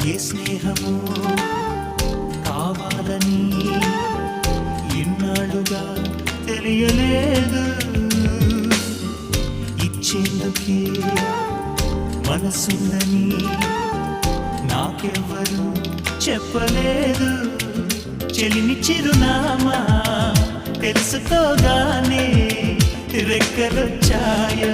ఏ స్నేహము కావాలని ఇన్నాళ్ళుగా తెలియలేదు. ఇచ్చేందుకే మనసుందని నాకెవ్వరు చెప్పలేదు. చెలిమి చిరునామా తెలుసుకోగానే రెక్కలొచ్చాయ